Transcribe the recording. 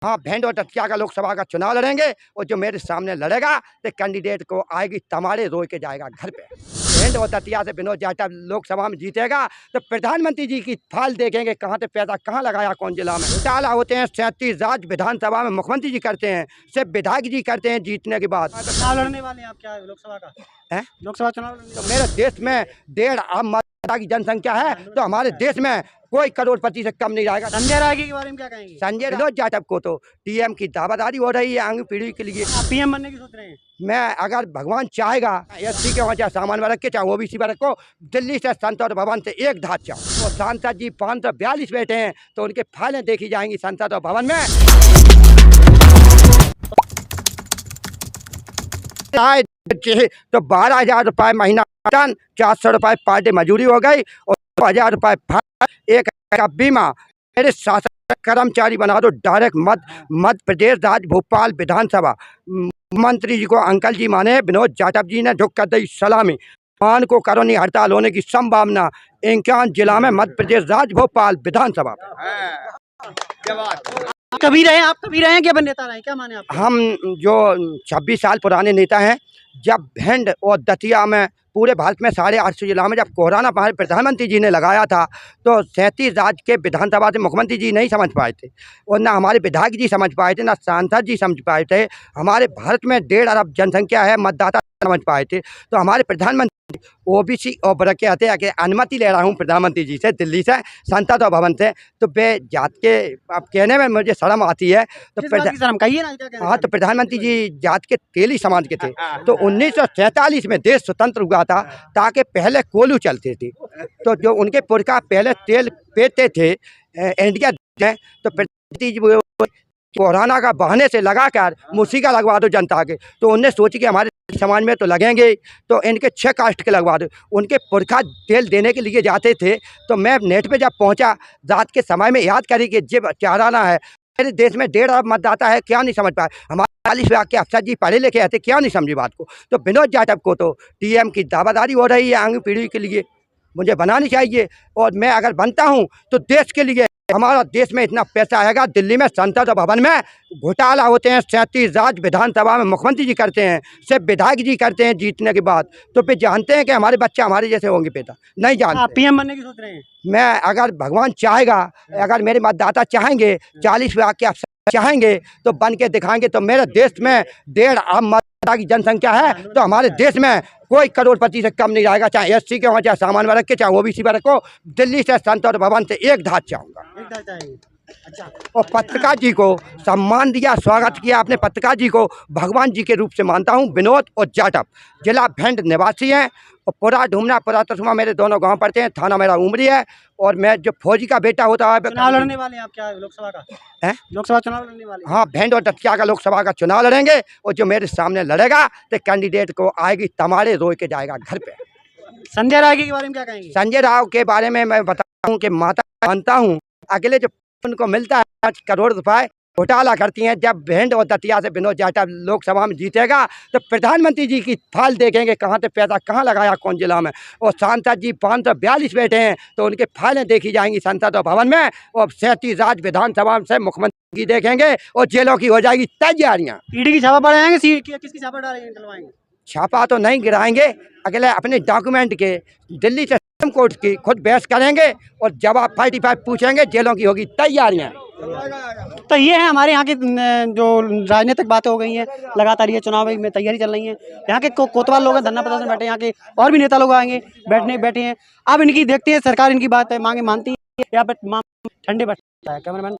हाँ, भिंड और दतिया का लोकसभा का चुनाव लड़ेंगे और जो मेरे सामने लड़ेगा तो कैंडिडेट को आएगी तमाड़े रोए के जाएगा घर पे। भिंड और दतिया से विनोद जाटव लोकसभा में जीतेगा तो प्रधानमंत्री जी की फाल देखेंगे, कहाँ से पैसा कहाँ लगाया कौन जिला में। घोटाला होते हैं 37 राज्य विधानसभा में मुख्यमंत्री जी करते हैं, सिर्फ विधायक जी करते हैं जीतने के बाद। चुनाव लड़ने वाले हैं आप क्या लोकसभा का है? लोकसभा चुनाव लड़ने तो मेरे देश में 1.5 अरब की जनसंख्या है, तो हमारे देश में कोई करोड़पति से कम नहीं रहेगा। संजय राय के बारे में क्या कहेंगे? संजय विनोद जाटव को तो टीएम की दावेदारी हो रही है आगे पीढ़ी के लिए। आप पीएम बनने की सोच रहे हैं? मैं अगर भगवान चाहेगा एससी के वहाँ सामान्य वर्ग के चाहे ओबीसी वर्ग को दिल्ली से संसद भवन से एक धात चाहूँ। तो सांसद जी 542 बैठे हैं तो उनके फाइलें देखी जाएंगी संसद भवन में। तो 12,000 रुपये महीना, 400 रुपये पर डे मजूरी हो गई और 2,000 रुपये एक का बीमा। मेरे शासन कर्मचारी बना दो डायरेक्ट मध्य प्रदेश राज्य भोपाल विधानसभा। मंत्री जी को अंकल जी माने विनोद जाटव जी ने झुक कर दी सलामी। मान को कोरोना हड़ताल होने की संभावना 51 जिला में मध्य प्रदेश राज्य भोपाल विधानसभा। कभी रहे आप, कभी रहे क्या नेता रहे, क्या माने आप? हम जो 26 साल पुराने नेता हैं, जब भिंड और दतिया में पूरे भारत में 850 जिला में जब कोरोना हमारे प्रधानमंत्री जी ने लगाया था तो 37 राज्य के विधानसभा से मुख्यमंत्री जी नहीं समझ पाए थे और ना हमारे विधायक जी समझ पाए थे, ना सांसद जी समझ पाए थे। हमारे भारत में 1.5 अरब जनसंख्या है, मतदाता समझ पाए थे। तो हमारे प्रधानमंत्री ओबीसी और वर्ग के आते आके अनुमति ले रहा हूँ प्रधानमंत्री जी से दिल्ली से संसद भवन से, तो बे जात के अब कहने में मुझे शर्म आती है। तो शर्म कहिए ना, क्या हाँ, तो प्रधानमंत्री जी जात के तेली समाज के थे। तो 1947 में देश स्वतंत्र हुआ था ताकि पहले कोयला चलते थे, तो जो उनके पुरखा पहले तेल पेते थे इंडिया में, तो प्रधानमंत्री जी कोरोना का बहाने से लगाकर मूसिका लगवा दो जनता के। तो उनने सोची कि हमारे समाज में तो लगेंगे तो इनके 6 कास्ट के लगवा दो। उनके पुरखा तेल देने के लिए जाते थे। तो मैं नेट पे जब पहुंचा रात के समय में याद करी कि जब चाराना है मेरे देश में 1.5 अरब मतदाता है, क्या नहीं समझ पाए। हमारे 40 विभाग के अफसर जी पढ़े लिखे थे, क्या नहीं समझी बात को। तो विनोद जाटव को तो टीएम की दावेदारी हो रही है आगे पीढ़ी के लिए, मुझे बनानी चाहिए। और मैं अगर बनता हूँ तो देश के लिए, हमारा देश में इतना पैसा आएगा। दिल्ली में संसद भवन में घोटाला होते हैं 37 राज्य विधानसभा में मुख्यमंत्री जी करते हैं, सिर्फ विधायक जी करते हैं जीतने के बाद। तो फिर जानते हैं कि हमारे बच्चे हमारे जैसे होंगे पैदा नहीं जानते। आप पीएम बनने की सोच रहे हैं? मैं अगर भगवान चाहेगा, अगर मेरे मतदाता चाहेंगे, 40 विभाग के अफसर चाहेंगे तो बन के दिखाएंगे। तो मेरे देश में 1.5 अरब की जनसंख्या है, तो हमारे देश में कोई करोड़पति से कम नहीं रहेगा। चाहे एससी के वहाँ, चाहे सामान्य वर्ग के, चाहे ओबीसी वर्ग को दिल्ली से संसद भवन से एक धात चाहूँगा। अच्छा, और पत्रकार जी को सम्मान दिया, स्वागत किया आपने। पत्रकार जी को भगवान जी के रूप से मानता हूँ। विनोद और जाटव जिला भिंड निवासी हैं और पूरा ढूमना पूरा तस्मा मेरे दोनों गांव पड़ते हैं। थाना मेरा उमरी है और मैं जो फौजी का बेटा होता है। चुनाव लड़ने वाले हैं आप क्या लोकसभा का? है लोकसभा चुनाव लड़ने वाले? हाँ, भिंड और दतिया का लोकसभा का चुनाव लड़ेंगे और जो मेरे सामने लड़ेगा तो कैंडिडेट को आएगी तमाड़े रोए के जाएगा घर पे। संजय राय के बारे में क्या कहेंगे? संजय राव के बारे में मैं बताता हूँ कि माता मानता हूँ, अगले जो उनको मिलता है 5 करोड़ रुपए घोटाला करती हैं। जब भिंड और दतिया से विनोद जाटव लोकसभा में जीतेगा तो प्रधानमंत्री जी की फाल देखेंगे, कहाँ से पैसा कहाँ लगाया कौन जिला में। और सांसद जी 542 बैठे हैं तो उनके फाइलें देखी जाएंगी संसद भवन में। और 37 राज्य विधानसभा से मुख्यमंत्री की देखेंगे और जेलों की हो जाएगी तैयारियाँ। ईडी की छापा पड़ाएंगे, किसकी छापा डालेंगे? छापा तो नहीं गिराएंगे, अगले अपने डॉक्यूमेंट के दिल्ली से सुप्रीम कोर्ट की खुद बहस करेंगे और जवाब 45 पूछेंगे, जेलों की होगी तैयारियां। तो ये है हमारे यहाँ की जो राजनीतिक बातें हो गई हैं, लगातार ये चुनाव में तैयारी चल रही है। यहाँ के कोतवाल लोग हैं, धरना प्रदर्शन बैठे, यहाँ के और भी नेता लोग आएंगे बैठे हैं। अब इनकी देखते हैं सरकार इनकी बात मांगे मानती है या ठंडे बैठता है। कैमरामैन